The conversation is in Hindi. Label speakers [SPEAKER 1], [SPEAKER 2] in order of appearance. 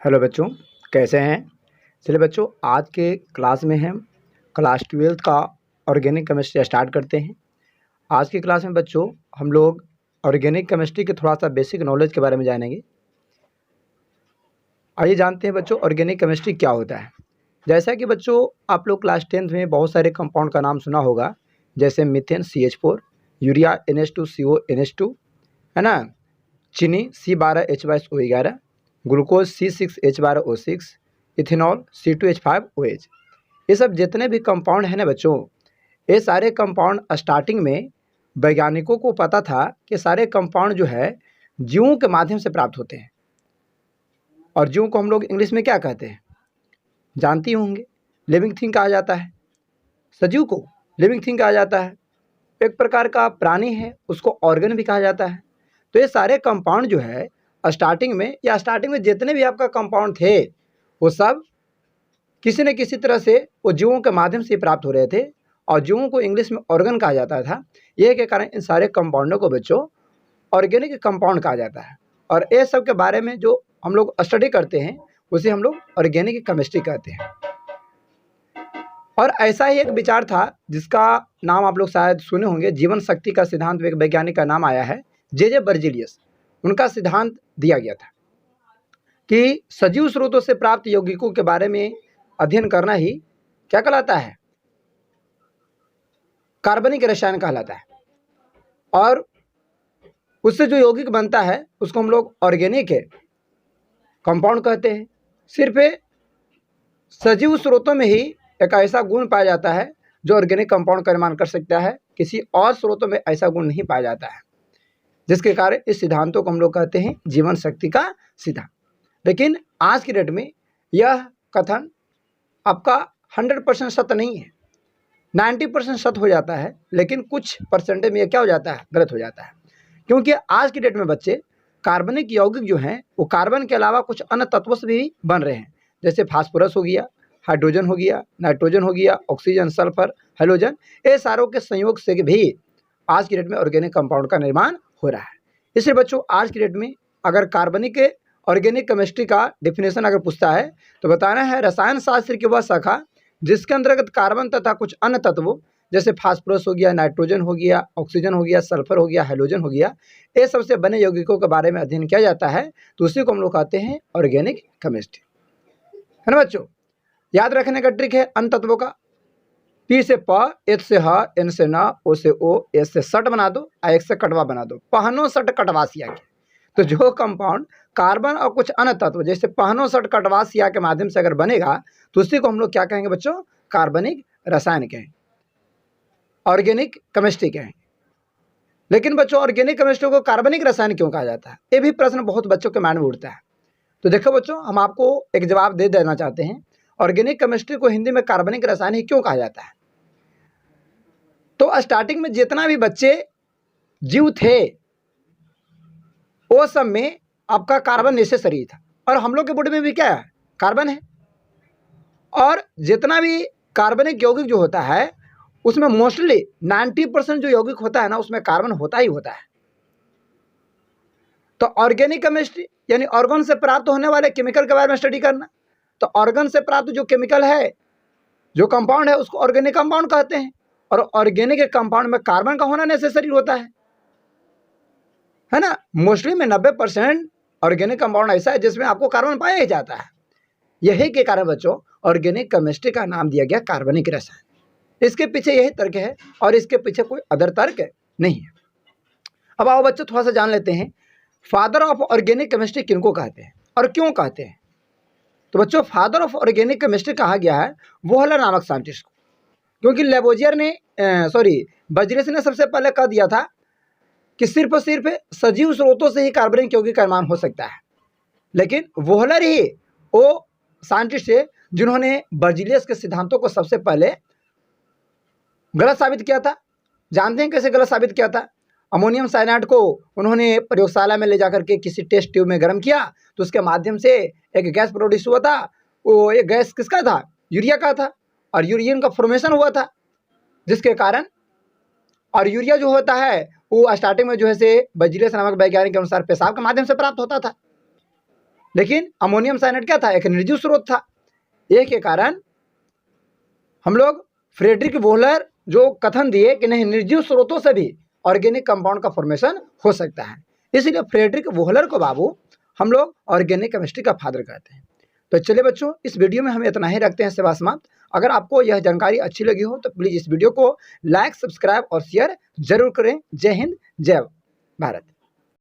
[SPEAKER 1] हेलो बच्चों, कैसे हैं। चलिए बच्चों, आज के क्लास में हम क्लास 12th का ऑर्गेनिक केमिस्ट्री स्टार्ट करते हैं। आज की क्लास में बच्चों हम लोग ऑर्गेनिक केमिस्ट्री के थोड़ा सा बेसिक नॉलेज के बारे में जानेंगे। आइए जानते हैं बच्चों ऑर्गेनिक केमिस्ट्री क्या होता है। जैसा कि बच्चों आप लोग क्लास 10th में बहुत सारे कंपाउंड का नाम सुना होगा, जैसे methane CH4, urea NH2CO NH2, है ना, चीनी C12H12O11, glucose C6H12O6, ethanol C2H5OH। ये सब जितने भी कंपाउंड हैं ना बच्चों, ये सारे कंपाउंड स्टार्टिंग में वैज्ञानिकों को पता था कि सारे कंपाउंड जो है जीवों के माध्यम से प्राप्त होते हैं। और जीवों को हम लोग इंग्लिश में क्या कहते हैं, जानती होंगे, लिविंग थिंग कहा जाता है। सजीव को लिविंग थिंग कहा जाता है। एक प्रकार का प्राणी है, उसको ऑर्गन भी कहा जाता है। तो ये सारे कंपाउंड जो है स्टार्टिंग में जितने भी आपका कंपाउंड थे वो सब किसी न किसी तरह से वो जीवों के माध्यम से प्राप्त हो रहे थे, और जीवों को इंग्लिश में ऑर्गन कहा जाता था। यह के कारण इन सारे कंपाउंडों को बच्चों ऑर्गेनिक कंपाउंड कहा जाता है। और ये सब के बारे में जो हम लोग स्टडी करते हैं उसे हम लोग ऑर्गेनिक केमिस्ट्री कहते हैं। और ऐसा ही एक विचार था जिसका नाम आप लोग शायद सुने होंगे, जीवन शक्ति का सिद्धांत। एक वैज्ञानिक का नाम आया है जे बर्जीलियस। उनका सिद्धांत दिया गया था कि सजीव स्रोतों से प्राप्त यौगिकों के बारे में अध्ययन करना ही क्या कहलाता है, कार्बनिक रसायन कहलाता है। और उससे जो यौगिक बनता है उसको हम लोग ऑर्गेनिक कंपाउंड कहते हैं। सिर्फ सजीव स्रोतों में ही एक ऐसा गुण पाया जाता है जो ऑर्गेनिक कंपाउंड का निर्माण कर सकता है, किसी और स्रोतों में ऐसा गुण नहीं पाया जाता है, जिसके कारण इस सिद्धांतों को हम लोग कहते हैं जीवन शक्ति का सिद्धांत। लेकिन आज की डेट में यह कथन आपका 100% सत्य नहीं है, 90% सत्य हो जाता है, लेकिन कुछ परसेंटेज में यह क्या हो जाता है, गलत हो जाता है। क्योंकि आज की डेट में बच्चे कार्बनिक यौगिक जो हैं वो कार्बन के अलावा कुछ अन्य तत्वों से भी बन रहे हैं, जैसे फास्फोरस हो गया, हाइड्रोजन हो गया, नाइट्रोजन हो गया, ऑक्सीजन, सल्फर, हेलोजन। ये सारों के संयोग से भी आज की डेट में ऑर्गेनिक कंपाउंड का निर्माण हो रहा है। इसलिए बच्चों आज की डेट में अगर कार्बनिक ऑर्गेनिक केमिस्ट्री का डेफिनेशन अगर पूछता है तो बताना है रसायन शास्त्र की वह शाखा जिसके अंतर्गत कार्बन तथा कुछ अन्य तत्वों जैसे फास्फोरस हो गया, नाइट्रोजन हो गया, ऑक्सीजन हो गया, सल्फर हो गया, हाइड्रोजन हो गया, ये सबसे बने यौगिकों के बारे में अध्ययन किया जाता है। तो उसी को हम लोग कहते हैं ऑर्गेनिक केमिस्ट्री, है ना बच्चों। याद रखने का ट्रिक है अन्य तत्वों का, P से प, H से ह, N से न, O से O, S से सट बना दो, X से कटवा बना दो, पहनो सट कटवासिया के। तो जो कंपाउंड कार्बन और कुछ अन्य तत्व जैसे पहनो सट कटवासिया के माध्यम से अगर बनेगा तो उसी को हम लोग क्या कहेंगे बच्चों, कार्बनिक रसायन कहें, ऑर्गेनिक केमिस्ट्री कहें। लेकिन बच्चों ऑर्गेनिक केमिस्ट्री को कार्बनिक रसायन क्यों कहा जाता है, ये भी प्रश्न बहुत बच्चों के माइंड में उठता है। तो देखो बच्चों, हम आपको एक जवाब दे देना चाहते हैं, ऑर्गेनिक केमिस्ट्री को हिंदी में कार्बनिक रसायन ही क्यों कहा जाता है। तो स्टार्टिंग में जितना भी बच्चे जीव थे वो सब में आपका कार्बन नेसेसरी था, और हम लोग के बॉडी में भी क्या है, कार्बन है। और जितना भी कार्बनिक यौगिक जो होता है उसमें मोस्टली 90% जो यौगिक होता है ना उसमें कार्बन होता ही होता है। तो ऑर्गेनिक केमिस्ट्री यानी ऑर्गन से प्राप्त होने वाले केमिकल के बारे में स्टडी करना। तो ऑर्गन से प्राप्त जो केमिकल है, जो कंपाउंड है, उसको ऑर्गेनिक कंपाउंड कहते हैं। और ऑर्गेनिक कंपाउंड में कार्बन का होना नेसेसरी होता है ना। मोस्टली में 90% ऑर्गेनिक कंपाउंड ऐसा है जिसमें आपको कार्बन पाया ही जाता है। यही के कारण बच्चों ऑर्गेनिक केमिस्ट्री का नाम दिया गया कार्बनिक रसायन। इसके पीछे यही तर्क है और इसके पीछे कोई अदर तर्क नहीं है। अब आओ बच्चों थोड़ा सा जान लेते हैं फादर ऑफ ऑर्गेनिक केमिस्ट्री किनको कहते हैं और क्यों कहते हैं। तो बच्चों फादर ऑफ ऑर्गेनिक केमिस्ट्री कहा गया है वोहलर नामक साइंटिस्ट को, क्योंकि लेबोजियर ने बर्जीलियस ने सबसे पहले कह दिया था कि सिर्फ और सिर्फ सजीव स्रोतों से ही कार्बनिक यौगिक का निर्माण हो सकता है। लेकिन वोहलर ही वो साइंटिस्ट है जिन्होंने बर्जीलियस के सिद्धांतों को सबसे पहले गलत साबित किया था। जानते हैं कैसे गलत साबित किया था। अमोनियम साइनाइड को उन्होंने प्रयोगशाला में ले जाकर के किसी टेस्ट ट्यूब में गर्म किया तो उसके माध्यम से एक गैस प्रोड्यूस हुआ था। वो ये गैस किसका था, यूरिया का था, और यूरियन का फॉर्मेशन हुआ था, जिसके कारण और यूरिया जो होता है वो स्टार्टिंग में जो है से बर्जीलियस नामक वैज्ञानिक के अनुसार पेशाब के माध्यम से प्राप्त होता था। लेकिन अमोनियम साइनाइड क्या था, एक निर्जीव स्रोत था। एक के कारण हम लोग फ्रेडरिक वोहलर जो कथन दिए कि नहीं, निर्जीव स्रोतों से भी ऑर्गेनिक कंपाउंड का फॉर्मेशन हो सकता है, इसलिए फ्रेडरिक वोहलर को बाबू हम लोग ऑर्गेनिक केमिस्ट्री का फादर कहते हैं। तो चलिए बच्चों, इस वीडियो में हम इतना ही रखते हैं सेवा समाप्त। अगर आपको यह जानकारी अच्छी लगी हो तो प्लीज़ इस वीडियो को लाइक, सब्सक्राइब और शेयर जरूर करें। जय हिंद, जय भारत।